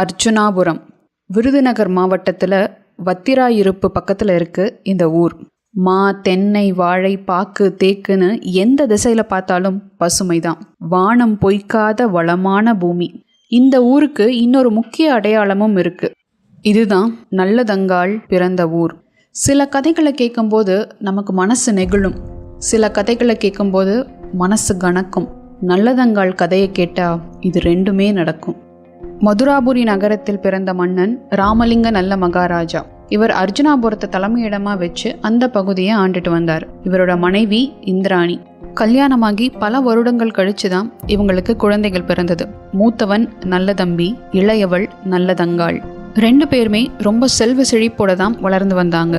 அர்ஜுனாபுரம் விருதுநகர் மாவட்டத்தில் வத்திராயிருப்பு பக்கத்தில் இருக்குது இந்த ஊர். மா, தென்னை, வாழை, பாக்கு, தேக்குன்னு எந்த திசையில் பார்த்தாலும் பசுமை தான். வானம் பொய்க்காத வளமான பூமி. இந்த ஊருக்கு இன்னொரு முக்கிய அடையாளமும் இருக்குது. இதுதான் நல்லதங்காள் பிறந்த ஊர். சில கதைகளை கேட்கும்போது நமக்கு மனசு நெகிழும், சில கதைகளை கேட்கும்போது மனசு கணக்கும். நல்லதங்காள் கதையை கேட்டால் இது ரெண்டுமே நடக்கும். மதுராபுரி நகரத்தில் பிறந்த மன்னன் ராமலிங்க நல்ல மகாராஜா. இவர் அர்ஜுனாபுரத்தை தலைமையிடமாக வச்சு அந்த பகுதியை ஆண்டுட்டு வந்தார். இவரோட மனைவி இந்திராணி. கல்யாணமாகி பல வருடங்கள் கழிச்சு தான் இவங்களுக்கு குழந்தைகள் பிறந்தது. மூத்தவன் நல்லதம்பி, இளையவள் நல்லதங்காள். 2 பேருமே ரொம்ப செல்வ செழிப்போட தான் வளர்ந்து வந்தாங்க.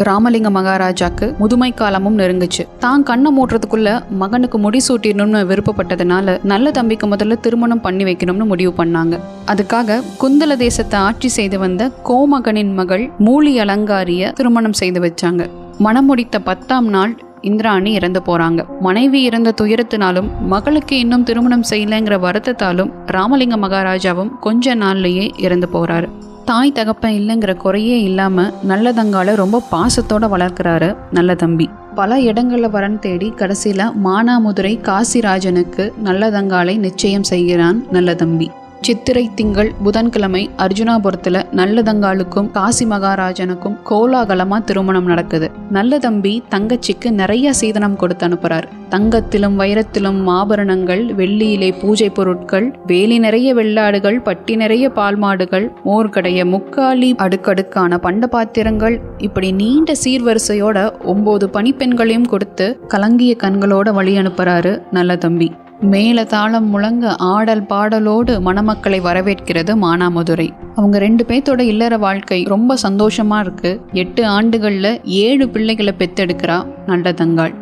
ராமலிங்க மகாராஜாக்கு முதுமை காலமும் நெருங்குச்சு. தான் கண்ணை மூட்டுறதுக்குள்ள மகனுக்கு முடிசூட்டிடணும்னு விருப்பப்பட்டதுனால நல்ல தம்பிக்கு முதல்ல திருமணம் பண்ணி வைக்கணும்னு முடிவு பண்ணாங்க. அதுக்காக குந்தல தேசத்தை ஆட்சி செய்து வந்த கோமகனின் மகள் மூலி அலங்காரிய திருமணம் செய்து வச்சாங்க. மணம் முடித்த 10ஆம் நாள் இந்திராணி இறந்து போறாங்க. மனைவி இறந்த துயரத்தினாலும் மகளுக்கு இன்னும் திருமணம் செய்யலைங்கிற வருத்தத்தாலும் ராமலிங்க மகாராஜாவும் கொஞ்ச நாள்லயே இறந்து போறாரு. தாய் தகப்பன் இல்லைங்கிற குறையே இல்லாம நல்லதங்கால ரொம்ப பாசத்தோட வளர்க்கிறாரு நல்லதம்பி. பல இடங்கள்ல வரன் தேடி கடைசியில மானாமதுரை காசிராஜனுக்கு நல்லதங்காலை நிச்சயம் செய்கிறான் நல்லதம்பி. சித்திரை திங்கள் புதன்கிழமை அர்ஜுனாபுரத்துல நல்லதங்காளுக்கும் காசி மகாராஜனுக்கும் கோலாகலமா திருமணம் நடக்குது. நல்லதம்பி தங்கச்சிக்கு நிறைய சீதனம் கொடுத்து அனுப்புறார். தங்கத்திலும் வைரத்திலும் ஆபரணங்கள், வெள்ளியிலே பூஜை பொருட்கள், வேலி நிறைய வெள்ளாடுகள், பட்டி நிறைய பால் மாடுகள், மோர்கடைய முக்காலி அடுக்கடுக்கான பண்ட பாத்திரங்கள், இப்படி நீண்ட சீர்வரிசையோட 9 பணிப்பெண்களையும் கொடுத்து கலங்கிய கண்களோட வழி அனுப்புறாரு நல்லதம்பி. மேல தாளம் முழங்க ஆடல் பாடலோடு மணமக்களை வரவேற்கிறது மானாமதுரை. அவங்க 2 பேர்த்தோட இல்லற வாழ்க்கை ரொம்ப சந்தோஷமா இருக்கு. 8 ஆண்டுகள்ல 7 பிள்ளைகளை பெத்தெடுக்கிறா நல்லதங்காள்.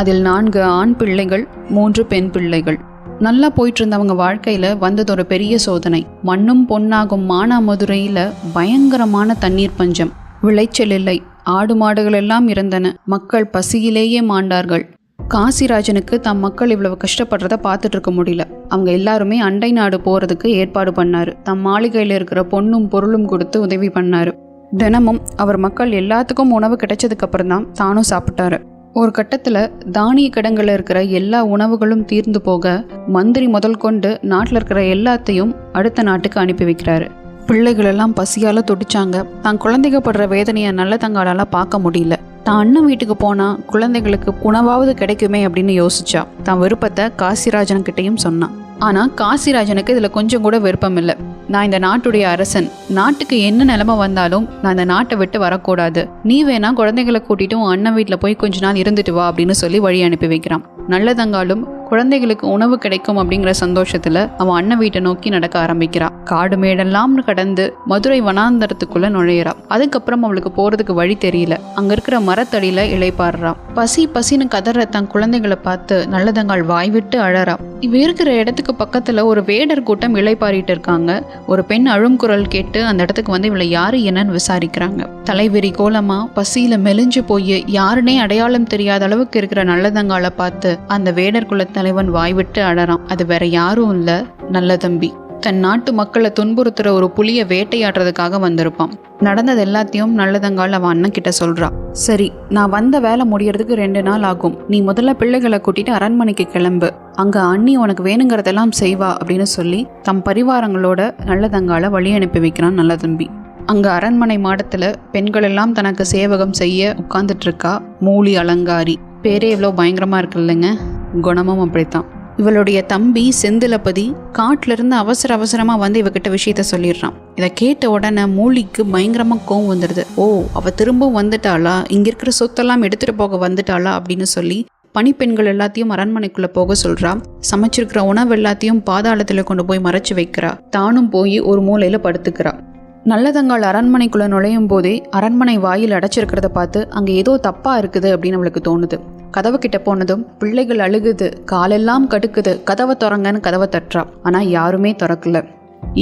அதில் 4 ஆண் பிள்ளைகள், 3 பெண் பிள்ளைகள். நல்லா போயிட்டு இருந்தவங்க வாழ்க்கையில வந்தது ஒரு பெரிய சோதனை. மண்ணும் பொன்னாகும் மானாமதுரையில பயங்கரமான தண்ணீர் பஞ்சம். விளைச்சல் இல்லை. ஆடு மாடுகள் எல்லாம் இறந்தன. மக்கள் பசியிலேயே மாண்டார்கள். காசிராஜனுக்கு தம் மக்கள் இவ்வளவு கஷ்டப்படுறத பார்த்துட்டு இருக்க முடியல. அவங்க எல்லாருமே அண்டை நாடு போறதுக்கு ஏற்பாடு பண்ணாரு. தம் மாளிகையில இருக்கிற பொண்ணும் பொருளும் கொடுத்து உதவி பண்ணாரு. தினமும் அவர் மக்கள் எல்லாத்துக்கும் உணவு கிடைச்சதுக்கு அப்புறம் தான் தானும் சாப்பிட்டாரு. ஒரு கட்டத்துல தானிய கிடங்குல இருக்கிற எல்லா உணவுகளும் தீர்ந்து போக மந்திரி முதல் கொண்டு நாட்டில் இருக்கிற எல்லாத்தையும் அடுத்த நாட்டுக்கு அனுப்பி வைக்கிறாரு. பிள்ளைகள் எல்லாம் பசியால துடிச்சாங்க. தான் குழந்தைங்க படுற வேதனையை நல்லதங்காளால பார்க்க முடியல. தான் அண்ணன் வீட்டுக்கு போனா குழந்தைகளுக்கு உணவாவது கிடைக்குமே அப்படின்னு யோசிச்சா. தான் விருப்பத்தை காசிராஜன்கிட்டையும் சொன்னான். ஆனா காசிராஜனுக்கு இதுல கொஞ்சம் கூட விருப்பம் இல்லை. நான் இந்த நாட்டுடைய அரசன், நாட்டுக்கு என்ன நிலைமை வந்தாலும் நான் இந்த நாட்டை விட்டு வரக்கூடாது. நீ வேணா குழந்தைகளை கூட்டிட்டு உன் அண்ணன் வீட்டுல போய் கொஞ்ச நாள் இருந்துட்டு வா அப்படின்னு சொல்லி வழி அனுப்பி வைக்கிறான். நல்லதங்காலும் குழந்தைகளுக்கு உணவு கிடைக்கும் அப்படிங்கிற சந்தோஷத்துல அவன் அண்ணன் வீட்டை நோக்கி நடக்க ஆரம்பிக்கிறா. காடு மேடெல்லாம் கடந்து மதுரை வனாந்தரத்துக்குள்ள நுழையிறா. அதுக்கப்புறம் அவளுக்கு போறதுக்கு வழி தெரியல. அங்க இருக்கிற மரத்தடியில இளைப்பாடுறா. பசி பசின்னு கதற தன் குழந்தைகளை பார்த்து நல்லதங்காள் வாய் விட்டு அழறா. இவ இருக்கிற இடத்துக்கு பக்கத்துல ஒரு வேடர் கூட்டம் இளைப்பாறிட்டு இருக்காங்க. ஒரு பெண் அழும் குரல் கேட்டு அந்த இடத்துக்கு வந்து இவளை யாரு என்னன்னு விசாரிக்கிறாங்க. தலைவெறி கோலமா பசியில மெலிஞ்சு போய் யாருனே அடையாளம் தெரியாத அளவுக்கு இருக்கிற நல்லதங்காளை பார்த்து அந்த வேடர் குல தலைவன் வாய்விட்டு அழறான். அது வேற யாரும் இல்ல, நல்லதம்பி. தன் நாட்டு மக்களை துன்புறுத்துற ஒரு புலிய வேட்டையாடுறதுக்காக வந்திருப்பான். நடந்தது எல்லாத்தையும் நல்லதங்காள் அவன் அண்ணன் கிட்ட சொல்றா. சரி, நான் வந்த வேலை முடியறதுக்கு 2 நாள் ஆகும். நீ முதல்ல பிள்ளைகளை கூட்டிட்டு அரண்மனைக்கு கிளம்பு. அங்க அண்ணி உனக்கு வேணுங்கிறதெல்லாம் செய்வா அப்படின்னு சொல்லி தம் பரிவாரங்களோட நல்லதங்காளை வழி அனுப்பி வைக்கிறான் நல்லதம்பி. அங்க அரண்மனை மாடத்துல பெண்கள் எல்லாம் தனக்கு சேவகம் செய்ய உட்கார்ந்துட்டு இருக்கா மூலி அலங்காரி. பேரே எவ்வளோ பயங்கரமா இருக்கு இல்லைங்க. குணமும் அப்படித்தான். இவளுடைய தம்பி செந்திலபதி காட்டுல இருந்து அவசரமா வந்து இவகிட்ட விஷயத்த சொல்லிடுறான். இதை கேட்ட உடனே மூலிக்கு பயங்கரமா கோவம் வந்துடுது. ஓ, அவ திரும்பவும் வந்துட்டாளா, இங்க இருக்கிற சொத்தெல்லாம் எடுத்துட்டு போக வந்துட்டாளா அப்படின்னு சொல்லி பணிப்பெண்கள் எல்லாத்தையும் அரண்மனைக்குள்ள போக சொல்றா. சமைச்சிருக்கிற உணவு எல்லாத்தையும் பாதாளத்துல கொண்டு போய் மறைச்சு வைக்கிறா. தானும் போய் ஒரு மூலையில படுத்துக்கிறா. நல்லதங்காள் அரண்மனைக்குள்ள நுழையும் போதே அரண்மனை வாயில் அடைச்சிருக்கிறத பார்த்து அங்க ஏதோ தப்பா இருக்குது அப்படின்னு அவளுக்கு தோணுது. கதவு கிட்ட போனதும் பிள்ளைகள் அழுகுது, காலெல்லாம் கடுக்குது, கதவை திறங்கன்னு கதவை தட்டுறா. ஆனா யாருமே திறக்கல.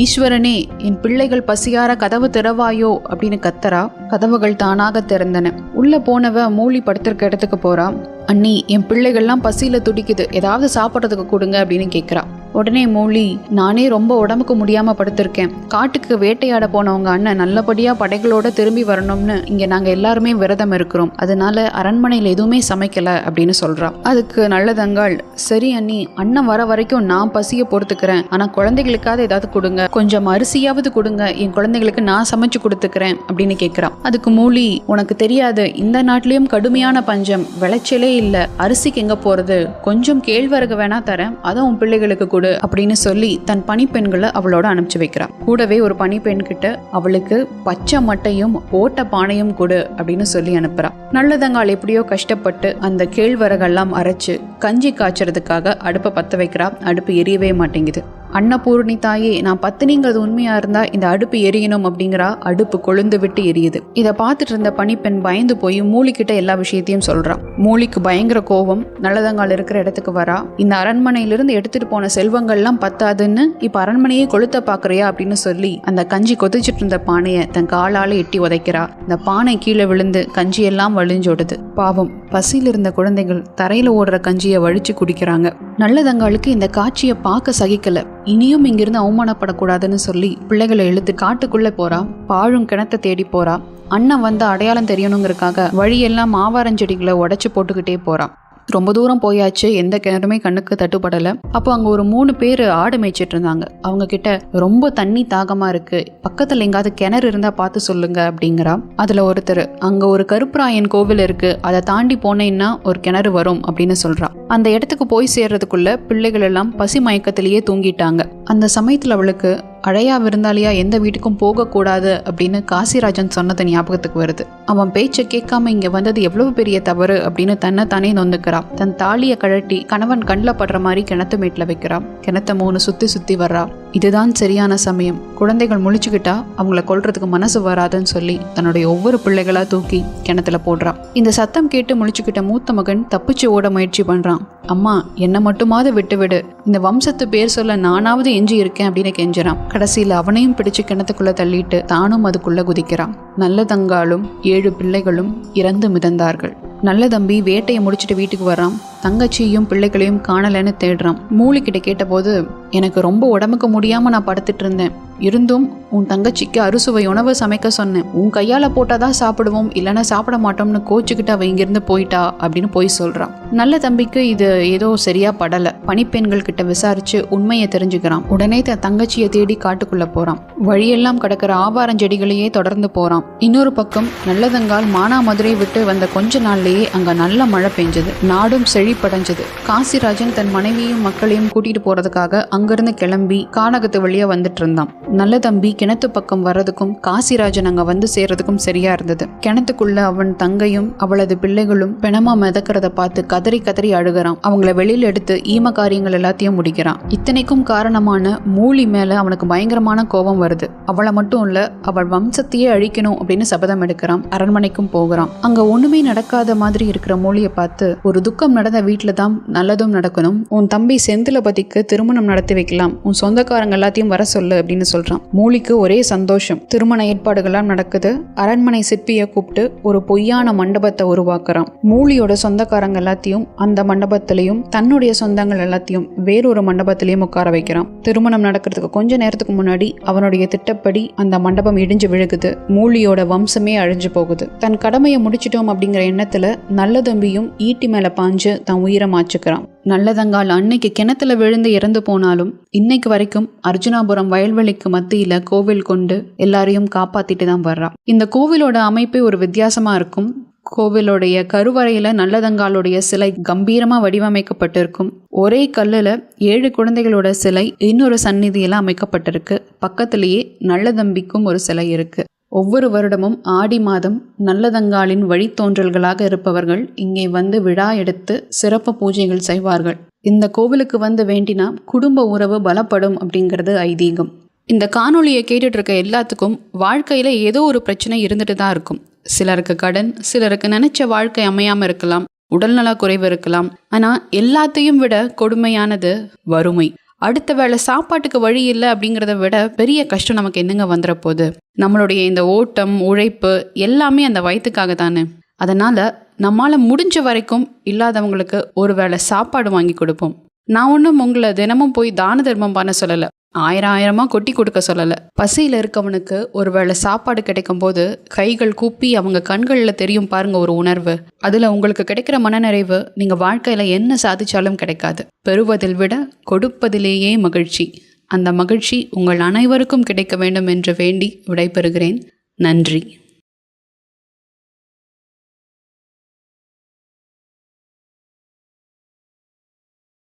ஈஸ்வரனே, என் பிள்ளைகள் பசியார கதவு திறவாயோ அப்படின்னு கத்தரா. கதவுகள் தானாக திறந்தன. உள்ள போனவ மூலி படுத்திருக்க இடத்துக்கு போறா. அண்ணி, என் பிள்ளைகள்லாம் பசியில துடிக்குது, ஏதாவது சாப்பிட்றதுக்கு கொடுங்க அப்படின்னு கேட்குறா. உடனே மூலி, நானே ரொம்ப உடம்புக்கு முடியாம படுத்திருக்கேன். காட்டுக்கு வேட்டையாட போனவங்க அண்ணன் நல்லபடியா படைகளோட திரும்பி வரணும்னு இங்க நாங்க எல்லாருமே விரதம் இருக்கிறோம். அதனால அரண்மனையில் எதுவுமே சமைக்கல அப்படின்னு சொல்றா. அதுக்கு நல்லதங்காள், சரி அண்ணி, அண்ணன் வர வரைக்கும் நான் பசிய பொறுத்துக்கிறேன். ஆனா குழந்தைகளுக்காவது ஏதாவது கொடுங்க, கொஞ்சம் அரிசியாவது கொடுங்க, என் குழந்தைகளுக்கு நான் சமைச்சு கொடுத்துக்கிறேன் அப்படின்னு கேட்கிறான். அதுக்கு மூலி, உனக்கு தெரியாது, இந்த நாட்டிலயும் கடுமையான பஞ்சம், விளைச்சலே இல்ல, அரிசிக்கு எங்க போறது, கொஞ்சம் கேழ்வரகு வேணா தரேன், அதை உன் பிள்ளைகளுக்கு கொடு அப்படின்னு சொல்லி தன் பணிப்பெண்களை அவளோட அனுப்பிச்சு வைக்கிறான். கூடவே ஒரு பணிப்பெண் கிட்ட அவளுக்கு பச்சை மட்டையும் ஓட்ட பானையும் கொடு அப்படின்னு சொல்லி அனுப்புறான். நல்லதங்காள் எப்படியோ கஷ்டப்பட்டு அந்த கேழ்வரகெல்லாம் அரைச்சு கஞ்சி காய்ச்சறதுக்காக அடுப்பை பத்த வைக்கிறா. அடுப்பு எரியவே மாட்டேங்குது. அன்னபூர்ணி தாயே, நான் பத்தினிங்கிறது உண்மையா இருந்தா இந்த அடுப்பு எரியணும் அப்படிங்கிறா. அடுப்பு கொழுந்து விட்டு எரியுது. இதை பார்த்துட்டு இருந்த பணிப்பெண் பயந்து போய் மூலிக்கிட்ட எல்லா விஷயத்தையும் சொல்றான். மூலிக்கு பயங்கர கோபம். நல்லதங்கால் இருக்கிற இடத்துக்கு வரா. இந்த அரண்மனையிலிருந்து எடுத்துட்டு போன செல்வங்கள்லாம் பத்தாதுன்னு இப்ப அரண்மனையே கொளுத்த பாக்குறியா அப்படின்னு சொல்லி அந்த கஞ்சி கொதிச்சுட்டு இருந்த பானையை தன் காலால எட்டி உதைக்கிறா. இந்த பானை கீழே விழுந்து கஞ்சி எல்லாம் வழிஞ்சோடுது. பாவம், பசியில் இருந்த குழந்தைகள் தரையில ஓடுற கஞ்சியை வழிச்சு குடிக்கிறாங்க. நல்லதங்காளுக்கு இந்த காட்சியை பார்க்க சகிக்கல. இனியும் இங்கிருந்து அவமானப்படக்கூடாதுன்னு சொல்லி பிள்ளைகளை இழுத்து காட்டுக்குள்ள போறா. பாழும் கிணத்தை தேடி போறா. அண்ணன் வந்து அடையாளம் தெரியணுங்கிறதுக்காக வழியெல்லாம் ஆவாரஞ்செடிகளை உடைச்சு போட்டுக்கிட்டே போறான். ரொம்ப தூரம் போயாச்சு, எந்த கிணறுமே கண்ணுக்கு தட்டுப்படலை. அப்போ அங்கே ஒரு 3 பேர் ஆடு மேய்ச்சிட்டு இருந்தாங்க. அவங்க கிட்ட ரொம்ப தண்ணி தாகமா இருக்கு, பக்கத்தில் எங்காவது கிணறு இருந்தா பார்த்து சொல்லுங்க அப்படிங்கிறா. அதுல ஒருத்தர், அங்க ஒரு கருப்பராயன் கோவில் இருக்கு, அதை தாண்டி போனேன்னா ஒரு கிணறு வரும் அப்படின்னு சொல்றா. அந்த இடத்துக்கு போய் சேர்றதுக்குள்ள பிள்ளைகள் எல்லாம் பசி மயக்கத்திலேயே தூங்கிட்டாங்க. அந்த சமயத்துல அவளுக்கு அழையா விருந்தாளியா எந்த வீட்டுக்கும் போகக்கூடாது அப்படின்னு காசிராஜன் சொன்னது ஞாபகத்துக்கு வருது. அவன் பேச்சை கேட்காம இங்க வந்தது எவ்வளவு பெரிய தவறு அப்படின்னு தன்னை தானே நொந்துக்கிறான். தன் தாலியை கழட்டி கணவன் கண்ணில் படுற மாதிரி கிணத்து மேட்டில் வைக்கிறான். கிணத்த 3 சுத்தி வர்றா. இதுதான் சரியான சமயம், குழந்தைகள் முழிச்சுக்கிட்டா அவங்கள கொல்றதுக்கு மனசு வராதுன்னு சொல்லி தன்னுடைய ஒவ்வொரு பிள்ளைகளா தூக்கி கிணத்துல போடுறான். இந்த சத்தம் கேட்டு முழிச்சுக்கிட்ட மூத்த மகன் தப்பிச்சு ஓட முயற்சி பண்றான். அம்மா, என்னை மட்டுமாவது விட்டு விடு, இந்த வம்சத்து பேர் சொல்ல நானாவது எஞ்சி இருக்கேன் அப்படின்னு கெஞ்சுறான். கடைசியில் அவனையும் பிடிச்சு கிணத்துக்குள்ள தள்ளிட்டு தானும் அதுக்குள்ள குதிக்கிறான். நல்லதங்காலும் 7 பிள்ளைகளும் இறந்து மிதந்தார்கள். நல்ல தம்பி வேட்டையை முடிச்சுட்டு வீட்டுக்கு வரான். தங்கச்சியும் பிள்ளைகளையும் காணலன்னு தேடுறான். மூலிக்கிட்ட கேட்டபோது, எனக்கு ரொம்ப உடம்புக்கு முடியாம நான் படுத்துட்டு இருந்தேன், இருந்தும் உன் தங்கச்சிக்கு அறுசுவை உணவு சமைக்க சொன்னேன், உன் கையால போட்டாதான் சாப்பிடுவோம், இல்லைன்னா சாப்பிட மாட்டோம்னு கோச்சுக்கிட்டு அவ இங்கிருந்து போயிட்டா அப்படின்னு போய் சொல்றான். நல்ல தம்பிக்கு இது ஏதோ சரியா படல. பணிப்பெண்கள் கிட்ட விசாரிச்சு உண்மையை தெரிஞ்சுக்கிறான். உடனே தன் தங்கச்சியை தேடி காட்டுக்குள்ள போறான். வழியெல்லாம் கிடக்கிற ஆவாரஞ்செடிகளையே தொடர்ந்து போறான். இன்னொரு பக்கம் நல்லதங்கால் மானாமதுரை விட்டு வந்த கொஞ்ச நாள்லயே அங்க நல்ல மழை பெஞ்சது. நாடும் செழிப்படைஞ்சது. காசிராஜன் தன் மனைவியும் மக்களையும் கூட்டிட்டு போறதுக்காக அங்கிருந்து கிளம்பி கானகத்து வழியா வந்துட்டு இருந்தான். நல்ல தம்பி கிணத்து பக்கம் வர்றதுக்கும் காசிராஜன் அங்க வந்து சேர்றதுக்கும் சரியா இருந்தது. கிணத்துக்குள்ள அவன் தங்கையும் அவளது பிள்ளைகளும் பிணமா மிதக்கிறத பார்த்து கதறி கதறி அழுகிறான். அவங்கள வெளியில எடுத்து ஈம காரியங்கள் எல்லாத்தையும் முடிக்கிறான். இத்தனைக்கும் காரணமான மூலி மேல அவனுக்கு பயங்கரமான கோபம் வருது. அவளை மட்டும் இல்ல, அவள் வம்சத்தையே அழிக்கணும் அப்படின்னு சபதம் எடுக்கிறான். அரண்மனைக்கும் போகிறான். அங்க ஒண்ணுமே நடக்காத மாதிரி இருக்கிற மூலியை பார்த்து, ஒரு துக்கம் நடந்த வீட்டுல தான் நல்லதும் நடக்கணும், உன் தம்பி செந்திலபதிக்கு திருமணம் நடத்தி வைக்கலாம், உன் சொந்தக்காரங்க எல்லாத்தையும் வர சொல்லு அப்படின்னு சொல்றான். மூலிக்கு ஒரே சந்தோஷம். திருமண ஏற்பாடுகள்லாம் நடக்குது. அரண்மனை சிற்பியை கூப்பிட்டு ஒரு பொய்யான மண்டபத்தை உருவாக்குறான். மூலியோட சொந்தக்காரங்க எல்லாத்தையும் அந்த மண்டபத்திலையும் தன்னுடைய சொந்தங்கள் எல்லாத்தையும் வேறொரு மண்டபத்திலையும் உட்கார வைக்கிறான். திருமணம் நடக்கிறதுக்கு கொஞ்ச நேரத்துக்கு முன்னாடி அவனுடைய திட்டப்படி அந்த மண்டபம் இடிஞ்சு விழுகுது. மூலியோட வம்சமே அழிஞ்சு போகுது. தன் கடமையை முடிச்சிட்டோம் அப்படிங்கிற எண்ணத்துல நல்ல தம்பியும் ஈட்டி மேல பாஞ்சு தன் உயிரை மாச்சுக்கிறான். நல்லதங்கால் அன்னைக்கு கிணத்துல விழுந்து இறந்து போனாலும் இன்னைக்கு வரைக்கும் அர்ஜுனாபுரம் வயல்வெளிக்கு மத்தியில கோவில் கொண்டு எல்லாரையும் காப்பாத்திட்டு தான் வர்றா. இந்த கோவிலோட அமைப்பே ஒரு வித்தியாசமா இருக்கும். கோவிலுடைய கருவறையில நல்லதங்காலுடைய சிலை கம்பீரமா வடிவமைக்கப்பட்டிருக்கும். ஒரே கல்லுல 7 குழந்தைகளோட சிலை இன்னொரு சந்நிதியில அமைக்கப்பட்டிருக்கு. பக்கத்திலேயே நல்லதம்பிக்கும் ஒரு சிலை இருக்கு. ஒவ்வொரு வருடமும் ஆடி மாதம் நல்லதங்காலின் வழித்தோன்றல்களாக இருப்பவர்கள் இங்கே வந்து விழா எடுத்து சிறப்பு பூஜைகள் செய்வார்கள். இந்த கோவிலுக்கு வந்து வேண்டினா குடும்ப உறவு பலப்படும் அப்படிங்கிறது ஐதீகம். இந்த காணொலியை கேட்டுட்டு இருக்க எல்லாத்துக்கும் வாழ்க்கையில ஏதோ ஒரு பிரச்சனை இருந்துட்டு தான் இருக்கும். சிலருக்கு கடன், சிலருக்கு நினைச்ச வாழ்க்கை அமையாம இருக்கலாம், உடல்நல குறைவு இருக்கலாம். ஆனா எல்லாத்தையும் விட கொடுமையானது வறுமை. அடுத்த வேளை சாப்பாட்டுக்கு வழி இல்லை அப்படிங்கிறத விட பெரிய கஷ்டம் நமக்கு என்னங்க வந்துட போகுது? நம்மளுடைய இந்த ஓட்டம், உழைப்பு எல்லாமே அந்த வயிற்றுக்காக தானே. அதனால நம்மால முடிஞ்ச வரைக்கும் இல்லாதவங்களுக்கு ஒரு வேளை சாப்பாடு வாங்கி கொடுப்போம். நான் ஒன்றும் உங்களை தினமும் போய் தான தர்மம் பண்ண சொல்லலை, ஆயிரமாக கொட்டி கொடுக்க சொல்லலை. பசியில் இருக்கவனுக்கு ஒருவேளை சாப்பாடு கிடைக்கும் போது கைகள் கூப்பி அவங்க கண்களில் தெரியும் பாருங்க ஒரு உணர்வு. அதில் உங்களுக்கு கிடைக்கிற மனநிறைவு நீங்கள் வாழ்க்கையில் என்ன சாதிச்சாலும் கிடைக்காது. பெறுவதில் விட கொடுப்பதிலேயே மகிழ்ச்சி. அந்த மகிழ்ச்சி உங்கள் அனைவருக்கும் கிடைக்க வேண்டும் என்று வேண்டி விடைபெறுகிறேன். நன்றி.